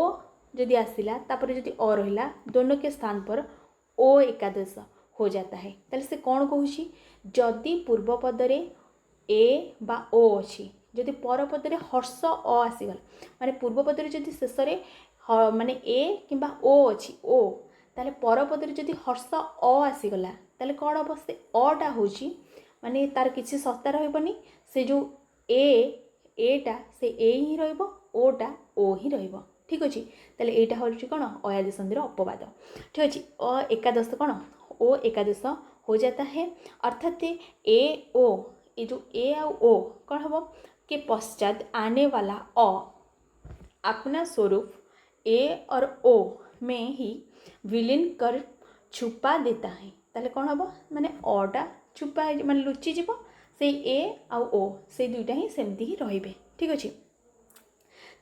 जदि आसिला तापर जदि अ रहिला दोनों के स्थान पर ओ एकादश हो जाता है ताले से कौन कहूची जदि पूर्व पदरे ए बा ओ अच्छी जदि पर पदरे हर्ष अ आसीगला माने पूर्व पदरे जदि शेष माने ए किंबा ओ अच्छी ओ ताले पर पदरे जदि हर्ष अ आसीगला ताले कौन हम से अटा हूँ माने तार किसी सत्ता रही से जो एटा से ए ही रोटा ओ ही रहिबो ठीक अच्छे ताले एटा हूँ कौन अयादि संधिर अपवाद ठीक अच्छे अ एकादश कौन ओ एकादश हो जाता है अर्थात ए ओ ये जो ए और ओ कौन हम के पश्चात आने वाला अ अपना स्वरूप ए और ओ में ही विलीन कर छुपा देता है ताले कौन हम माने अटा छुपा है माने लुचि जीव से ए और ओ से दुईटा ही सेमती ही रहिबे ठीक अच्छे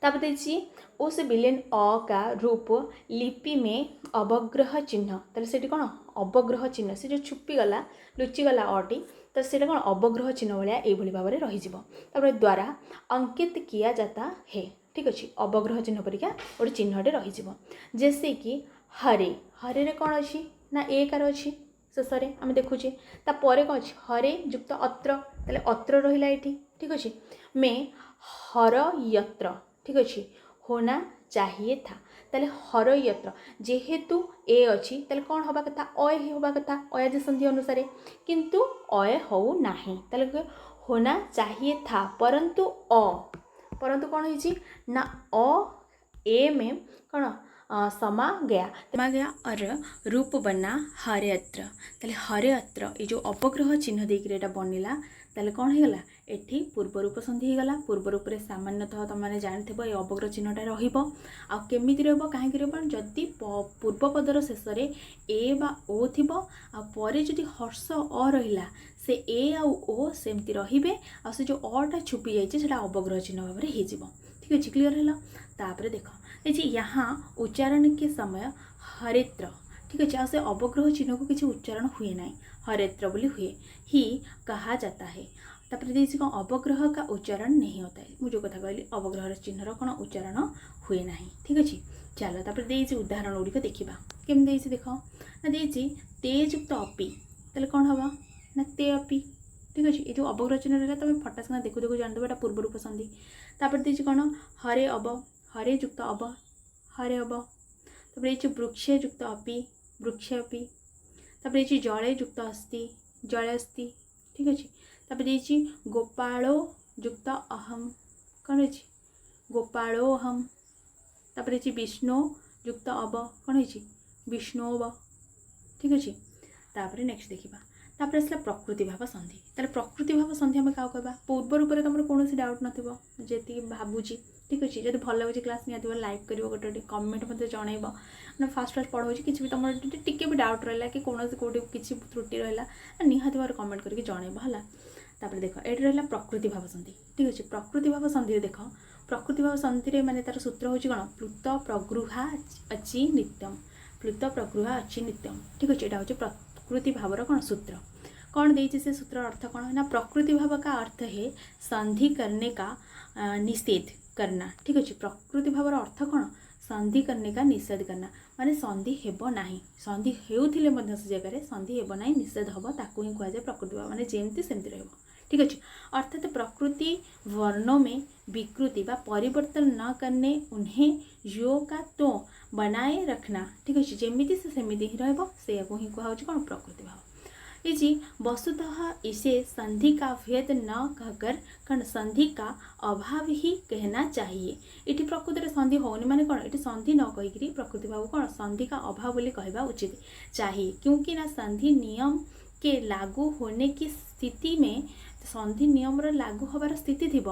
तापर देखिए उस विलेन अ का रूप लिपि में अवग्रह चिन्ह ताले सेठी कौन अवग्रह चिन्ह से जो छुपी गला लुचि गला अटी तो से कौन अवग्रह चिन्ह भाया ये भाव में रही द्वारा अंकित किया जाता है ठीक अच्छे अवग्रह चिन्ह परिका गोटे चिन्हटे रही जैसे कि हरे हरे रे कौन अच्छी ना ए कार अच्छी शेष में आम देखुचे तापर कौन अच्छी हरे युक्त अत्र ताले अत्र रहा ये ठीक अच्छे मैं हर यत्र ठीक अच्छे होना चाहिए था ताले हर यत्र जेहेतु ए अच्छी ताले कौन हवा कथा अय हवा कथा अयादि संधि अनुसार किंतु अय हो नाही ताले होना चाहिए था परंतु कौन है ना अ ए में कौन समा गया और रूप बना हरे अत्र ताले हरे अत्र ये जो अपग्रह चिन्ह देकर बनिला ताले कौन हो गला एठी पूर्व रूप संधि हो गला पूर्व रूप रे सामान्यतः तुम मैंने जानथिबो ए अपग्रह चिन्हटा रहिबो आ केमिति रहबो काहेकि रहबो जदि पूर्व पदर शेष रे ए बा ओ थिबो आ परे जदि हर्ष अ रहिला से ए आ ओ सेमति रहिबे आ से जो अटा छुपी जाइए सेटा अपग्रह चिन्ह भाव में हो ठीक अच्छे क्लीयर है तापर देख ये यहाँ उच्चारण के समय हरेत्र ठीक अच्छे से अवग्रह चिन्ह को किसी उच्चारण हुए ना हरेत्र बोली हुए ही कहा जाता है तापर देखिए कौन अवग्रह का उच्चारण नहीं होता है मुझे कथा कहली अवग्रह चिन्हर कौन उच्चारण हुए ना ठीक अच्छे चलो तापर देखिए उदाहरण गुड़िक देखा केमी देख ना देखिए तेजुक्त अपी ताले कौन हम ना ते अपी ठीक अच्छे ये जो अवग्रह चिन्ह रहा तुम फटास देखु देखु जानदेव एटा पूर्व रूप संधि तापर देखिए कौन हरे अब हरे युक्त अब हरे अब तापर ये वृक्ष युक्त अपी वृक्ष अपी तापर ये जले युक्त अस्ति जले अस्ति ठीक अच्छे तापर ये गोपालो युक्त अहम कौन है गोपालो अहम तापर ये विष्णु युक्त अब कौन है विष्णुव ठीक अच्छे तापर नेक्स्ट देखा तापर आसला प्रकृति भाव संधि ताले प्रकृति भाव संधि आम क्या कहवा पूर्व रूप से तुम कौन डाउट नथी भावुची ठीक अच्छे जब भल लगे क्लास निहाती लाइक कर गोटे कमेंट मत जनइब ना फास्ट पढ़ाऊँ किसी भी तुम टी भी डाउट रहा कि कौन कौटे किसी त्रुटि रहा निहाती भाव कमेंट करके जनइब है तापर देख ये रहा प्रकृति भाव संधि ठीक अच्छे प्रकृति भाव संधि देख प्रकृति भाव संधि माने तार सूत्र हूँ कौन प्लुत प्रगृहा अच्छी नित्यम प्लुत प्रगृहा अच्छी नित्यम ठीक अच्छे यहाँ हूँ प्रकृति भावर कौन सूत्र कौन देती से सूत्र अर्थ कौन ना प्रकृति भाव का अर्थ है संधि करने का निषेध करना। ठीक अच्छे, प्रकृति भाव अर्थ कौन, संधि करने का निषेध करना, माने संधि हेबो नाही, संधि हेउथिले मध्य से जगह संधि हेबो नाही निषेध हबो, ताकू ही कह जाए प्रकृति भाव, माने जेमती सेमती रहबो। ठीक अच्छे, अर्थात प्रकृति वर्णों में विकृति व परिवर्तन न करने, उन्हें यो का तो बनाए रखना। ठीक अच्छे, जेमिति से सेमिति ही रहबो, से को ही कहा कौन प्रकृति भाव। ये जी वस्तुतः इसे संधि का भेद न कहकर कौन संधि का अभाव ही कहना चाहिए। इटी प्रकृति संधि होनी माने कौन, इटी संधि न कहीकि प्रकृति भाव कौन संधि का अभाव बोली कहवा उचित चाहिए, क्योंकि ना संधि नियम के लागू होने की स्थिति में, संधि नियम लागू होबार स्थिति थी,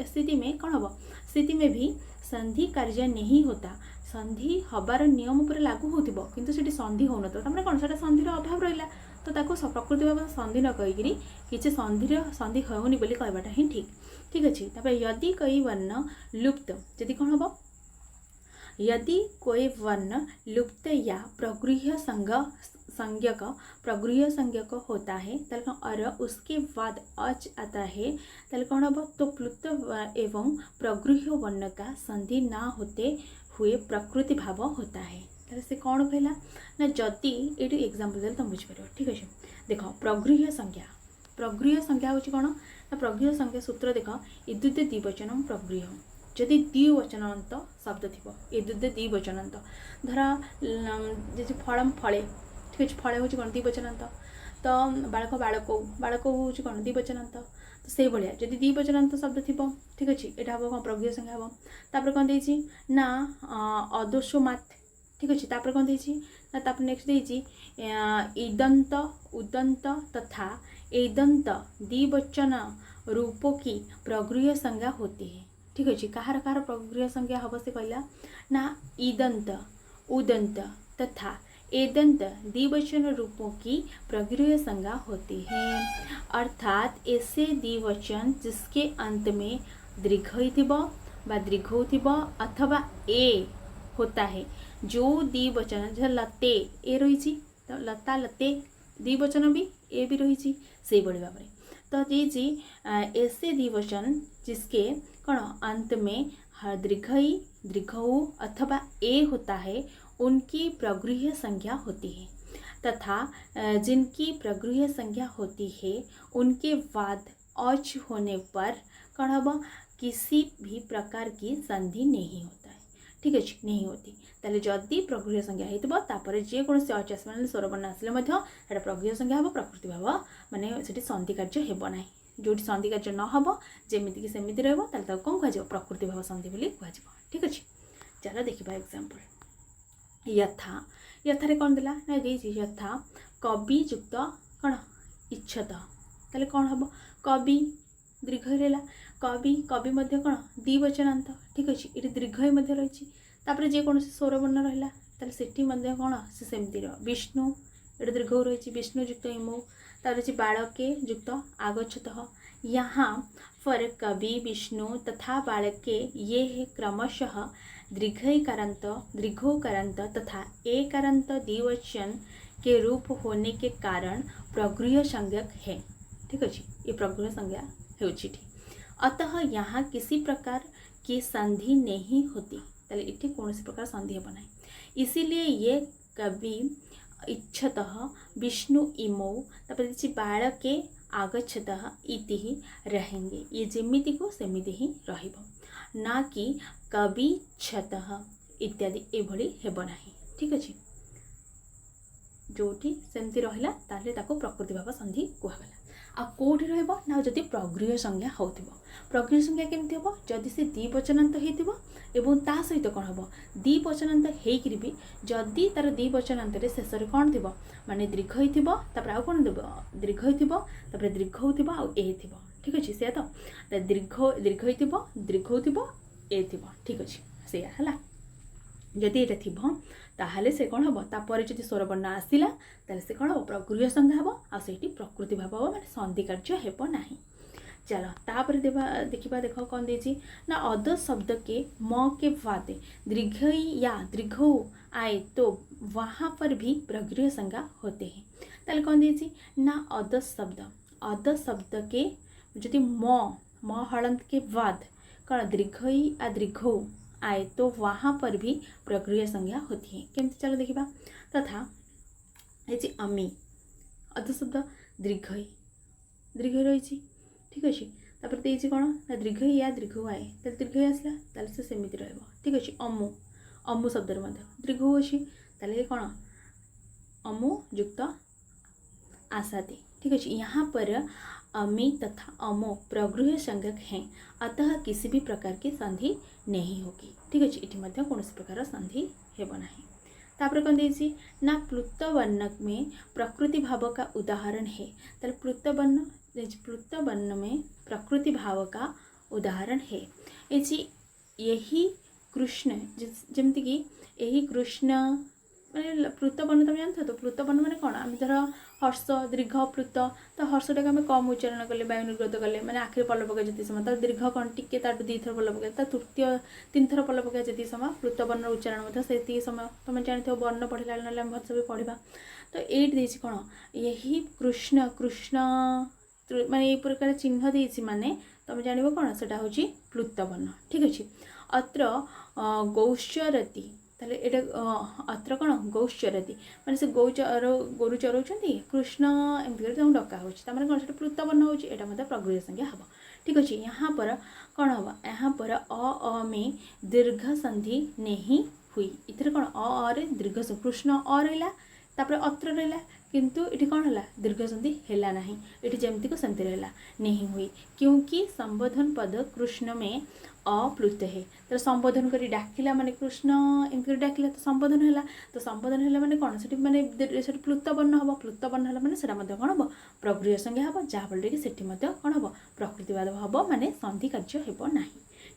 स्थिति में कौन हम, स्थिति में भी संधि कार्य नहीं होता, संधि हबार नियम पर लागू होतिबो किंतु सेठी संधि हो नतो, तमने कौन सेटा संधिर अभाव रहिला, तो ताको प्रकृति भाव संधि न कहीकि किसी संधि होनी बोली कहबाटा ही ठीक। ठीक अच्छे, तापर यदि कोई वर्ण लुप्त, यदि कौन हम, यदि कोई वर्ण लुप्त या प्रगृह्य संज्ञक होता है तल और उसके बाद अच आता है तल कौन हम, तो प्लुत एवं प्रगृह्य वर्ण का संधि ना होते हुए प्रकृति भाव होता है। ताले से कौन कहला ना, जदि ये एग्जांपल देले तुम बुझिपार। ठीक अच्छे, देख प्रगृह्य संज्ञा हूँ कौन ना, प्रगृह्य संज्ञा सूत्र देख इदुद्दे द्विवचनम प्रगृह्य, जदि द्विवचनांत शब्द थी इदुद्दे द्विवचनांत, धर जैसे फलम फले, ठीक अच्छे, फले हूँ कौन द्विवचनांत, तो बालक बालक हूँ कौन द्विवचनांत, तो से भाया जदि द्विवचनांत शब्द थी, ठीक अच्छे, यहाँ हम कौन प्रगृह्य संज्ञा हम। तापर कौन देछि ना अदोषमात, ठीक अच्छे, तापर कौन देछि ना, तापर नेक्स्ट देछि ईदंत उदंत तथा एदंत द्विवचन रूपों की प्रगृह्य संज्ञा होती है। ठीक अच्छे, कहार कहार प्रगृह्य संज्ञा हम से कहला ना, ईदंत उदंत तथा एदंत द्विवचन रूपों की प्रगृह्य संज्ञा होती है, अर्थात ऐसे द्विवचन जिसके अंत में दीर्घ अथवा ए होता है, जो द्विवचन जैसे लते ए रही, तो लता लते द्विवचन भी ए भी रही से बड़ी भाव। तो ये जी ऐसे द्विवचन जिसके कौन अंत में दीर्घ अथवा ए होता है उनकी प्रगृह्य संज्ञा होती है, तथा जिनकी प्रगृह्य संज्ञा होती है उनके बाद अच होने पर कौन हम, किसी भी प्रकार की संधि नहीं होता है। ठीक अच्छे, नहीं होती, ताले जदि प्रगृह्य संज्ञा होइतबो तापर जे कोन से अच आसले स्वरवर्ण आसले मध्य एटा प्रगृह्य संज्ञा हम, प्रकृति भाव माने सेठी संधि कार्य हेबो नाही, जोटी संधि कार्य न हबो जेमिति कि सेमिति रहबो ताले ताको कोन कहजो प्रकृति भाव संधि बोली कहजो। ठीक अच्छे, चलो देखिबा एग्जांपल। यथा, यथारे कौन दिला ना, देछि यथा कवि युक्त कौन इच्छत, ताले कौन हम, कवि दीर्घ रहला, कवि मध्य कौन द्विवचनांत। ठीक अच्छे, ये दीर्घ मध्य रही, तापर जे कौन स्वरवर्ण रहा ताले सेठी मध्य कौन से सेमती विष्णु, ये दीर्घ रही विष्णु युक्त इमो, तापर बालके युक्त आगच्छत, यहाँ पर कवि विष्णु तथा बालके ये है क्रमशः दीर्घोकारांत तथा एकारांत द्विवचन के रूप होने के कारण प्रगृह्य संज्ञक है। ठीक अच्छे, ये प्रगृह्य संज्ञा है, अतः यहाँ किसी प्रकार की संधि नहीं होती, ताले इठी कौन सी प्रकार संधि हे बनाए, इसीलिए ये कवि इच्छतः विष्णु इमौ तापर बालके आगच्छतः इति ही रहेंगे, ये जेमिति को सेमिति ही रहिबो, ना कि कवि छतः इत्यादि एभली हेबो नाही। ठीक अच्छे, जोटी सेमती रहिला ताले ताको प्रकृति भाव संधि कहगला। आ कोठी रहबो ना, जदि प्रगृह्य संज्ञा होतिबो, प्रगृह्य संज्ञा केमती हेबो, जदि से द्विवचनांत हेतिबो एवं ता सहित कौन हम द्विवचनांत हेकि भी जदि तार द्विवचनांत शेष में कौन थी माने दीर्घ हो आउ कौन देव दीर्घ होपर दीर्घ हो आ ए थी। ठीक अच्छे, से तो दीर्घ हो ए थी। ठीक अच्छे, से है जदि ये थी ताहले से कौन हम तापर जब स्वरवर्ण आसला ताले से कौन हम प्रगृह्य संज्ञा हम आठी प्रकृति भाव हम माने संधि कार्य हेब नाही। चलो तापर देखा देख कौन देती ना अद शब्द के म के बाद दीर्घ या दीर्घ आए तो वहाँ पर भी प्रगृह्य संज्ञा होते हैं। ताले कौन देती ना अद शब्द के यदि म हलंत के बाद कौन दीर्घई आ दीर्घ आए तो वहाँ पर भी प्रक्रिया संज्ञा होती है। केमती चलो देखा तथा ये अमी अध शब्द दीर्घई दीर्घ रही ठीक अच्छे तापर देती कौन ना दीर्घ या दीर्घ आए तो दीर्घ आसला ताले से सेमिति रहबो ठीक अच्छे। अमु अमु शब्द दीर्घ अच्छी ताले कौन अमु युक्त आसाते ठीक अच्छे। यहाँ पर अमी तथा अमो प्रगृह संज्ञक हैं अतः किसी भी प्रकार की संधि नहीं होगी ठीक अच्छे। ये कौन प्रकार संधि हेब नहीं। तापर कौन देसी ना प्लुत वर्ण में प्रकृति भाव का उदाहरण है ताले प्लुत वर्ण में प्रकृति भाव का उदाहरण है यही कृष्ण जमती कि यही कृष्ण मैंने प्लुत वर्ण तुम जानते तो प्लुत वर्ण मैंने कौन आम धर हर्ष दीर्घ प्लुत तो हर्षटा को आम कम उच्चारण कले वायु निर्गत कले मैंने आखिर पल पकाए जी समय तो दीर्घ कौन टिके दी थर पल पकाए तृतीय 3 थर पल पकाए जी समय प्लुत वर्ण उच्चारण से समय तुम जानते हो वर्ण पढ़ला ना भलसे भी पढ़ा तो ये कौन यही कृष्ण कृष्ण माने ये प्रकार चिन्ह देसी माने तुम जान कौन से हूँ प्लुत वर्ण ठीक अच्छे। अत्र गौश्चरती ताले एटा अत्र कौन गौश्चरती माने से गोरु चराउछन्ती कृष्ण एमती कर डका होने कौन से प्लुत वर्ण होता प्रगृह संज्ञा हम ठीक अच्छे। यहाँ पर कौन हम यहाँ पर अ में दीर्घ संधि नहीं हुई इधर कौन अरे दीर्घ कृष्ण अ रहा तापर अत्र रहा किंतु ये कौन है दीर्घ संधि है ना ये जमती को सेमती रहा नहीं हुई क्योंकि संबोधन पद कृष्ण में अप्लुत है तो संबोधन करी डाकिला माने कृष्ण एमती डाकिला तो संबोधन है तो संबोधन है माने कौन से माने प्लुत वर्ण हम प्लुत वर्ण है माने कौन हम प्रगृह संज्ञा हम जहाँफल कि कौन हम प्रकृतिवाद हम माने संधि कार्य होना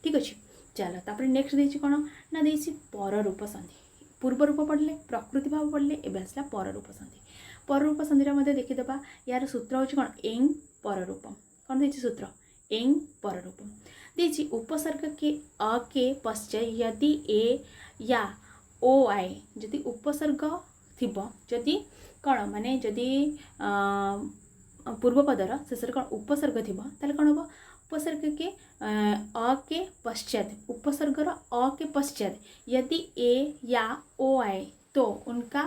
ठीक अच्छे। चलो तापर नेक्स्ट देछि कौन ना देछि पर रूप संधि पूर्व रूप पढ़ले प्रकृति भाव पढ़ले एवं आसला पर रूप संधि पर रूप संधि देखीदे यार सूत्र हूँ कौन एंग पर रूपम कौन देछि सूत्र एंग पर रूपम देछि उपसर्ग के अ के पश्चात यदि ए या ओ आए यदि उपसर्ग थिबो जदि कौन माने जदि पूर्वपदर शेष कौन उपसर्ग थिबो ताले कौन हम उपसर्ग के अ के पश्चात उपसर्गर अ के पश्चात यदि ए या ओ आए तो उनका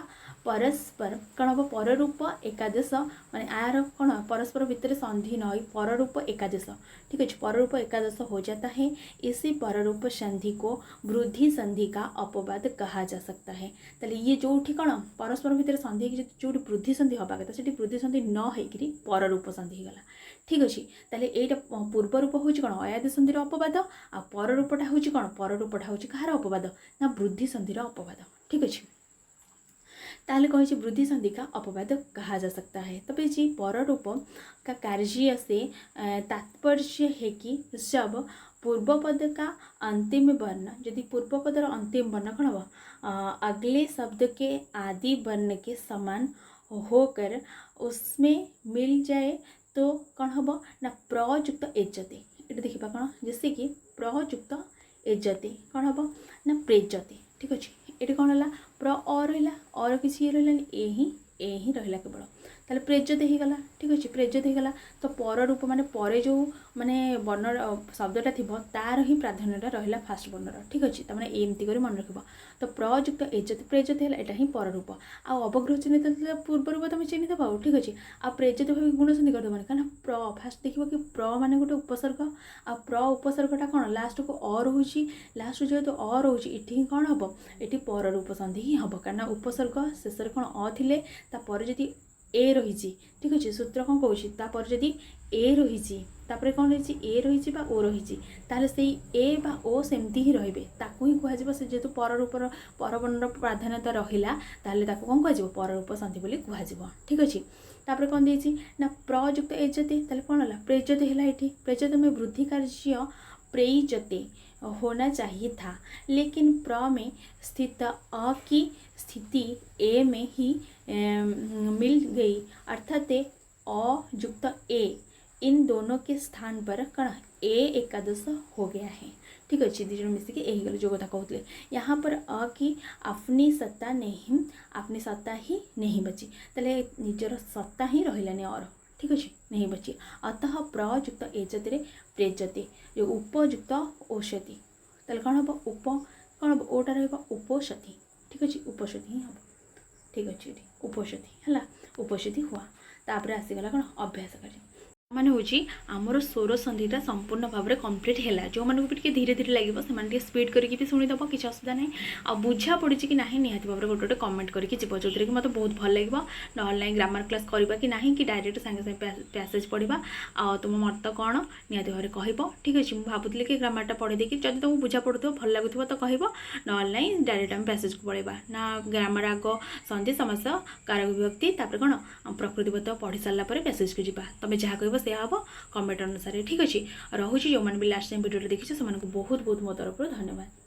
परस्पर कौन हम पर रूप एकादेश माने आर कौन परस्पर भितर संधि न पर रूप एकादेश ठीक है। पर रूप एकादेश हो जाता है इसी पर रूप संधि को वृद्धि संधि का अपवाद कहा जा सकता है। ताले ये जो कौन परस्पर भितर संधि जो वृद्धि संधि हवा कथा से वृद्धि संधि न होकर पर रूप संधि गला ठीक अच्छे। ताले एटा पूर्व रूप हूँ कौन अयादि संधिर अपवाद आ पर रूपटा हूँ कौन पर रूपटा हूँ कहार अपवाद ना वृद्धि संधिर अपवाद ठीक अच्छे। ताहले कहे वृद्धि संधि का अपवाद कहा जा सकता है। तब जी पर रूप का कार्य से तात्पर्य है कि जब पूर्व पद का अंतिम वर्ण यदि पूर्व पदर अंतिम वर्ण कौन हम अगले शब्द के आदि वर्ण के समान होकर उसमें मिल जाए तो कौन हम ना प्रयुक्त एज्जते ये देखा कौन जैसे कि प्रयुक्त एज्जते कौन हम ना प्रेज्यते ठीक अच्छे। ये कौन है प्र अ रहा और किसी रहा ही रहा केवल ताले प्रेज्यत हो गला ठीक अच्छे। प्रेज्यत हो गला तो पर रूप माने परे जो माने वर्ण शब्दटा थी तार ही प्राधान्यता रहा फास्ट वर्णर ठीक अच्छे। तमें एमती कर मन रख तो प्रयुक्त एज्जत प्रेज्यत है यहाँ ही पर रूप आ अवग्रह चिन्हित पूर्व रूप तुम चिन्हित पाओ ठीक अच्छे। आ प्रेज्यत भाव गुण संधि करदेव कहीं प्र फास्ट देखिए कि प्र माने गोटे उपसर्ग आ प्र उपसर्गटा कौन लास्ट को अ रोचे लास्ट जेहेतु अ रोचे ये कौन हम ये पर रूप संधि ही हम कहीं उपसर्ग शेष कौन अ थे जदि ए रही ठीक अच्छे। सूत्र कौन कौन जदि ए रही कौन रही ए रही ओ रही ताले से ए बा ओ सेमती ही रे ताकू ही कह से जेहेतु पर रूपर परवर्णर प्राधान्यता रहा ताले कौन कह पर रूप संधि बोली कह ठीक अच्छे। तापर कौन देती ना प्रयुक्त एज्जते ताले कौन है प्रेज्यत है ये प्रेज्यत में वृद्धि कार्य प्रेज्यते होना चाहिए था लेकिन प्र में स्थित अ की स्थिति ए में ही मिल गई अर्थात अ युक्त ए इन दोनों के स्थान पर कौन ए एकादश हो गया है ठीक अच्छे। दुज मिसिक यही जो कथा कहते यहाँ पर अ की अपनी सत्ता ही नहीं बची ताले निजर सत्ता ही रही और ठीक अच्छे नहीं बची। अतः प्रयुक्त एजति प्रेजति जो उपयुक्त औषधि ताले कौन हम उप कौन हम ओटा रपोषधि ठीक अच्छे उपषधि ही हम ठीक अच्छे उपषधि है उपषधि हुआ तापर आसीगला कौन अभ्यास कर माने हूँ आमर स्वर संधिटा संपूर्ण भाव में कंप्लीट है जो मानक भी धीरे धीरे लगे से स्पीड करके भी शुणीदेव किसी असुविधा नहीं आ बुझा पड़ी कि ना निहाती भाव में गोटे गोटे कमेंट करके जीव जो कि मतलब बहुत भल लगे ना ग्रामर क्लास करवा कि ना कि डायरेक्ट सांगे सांगे पैसेज पढ़ा आ तुम मत कौन निहाती भाव में कह ठीक अच्छे मुझे भावुली कि ग्रामरटा पढ़े देखिए जब तुमको बुझा पड़ो भल लगुव तो कह ना डायरेक्ट आम पैसेज को पढ़ा ना ग्रामर आग संधि समास कारक विभक्ति तापर कौन प्रकृतिबद्ध पढ़ी सारापर पैसेज को जीवा तुम जहाँ कह से हम कमेंट अनुसार ठीक अच्छे रोचे जो मैंने भी लास्ट टाइम वीडियो देखिए से बहुत बहुत मो तरफ धन्यवाद।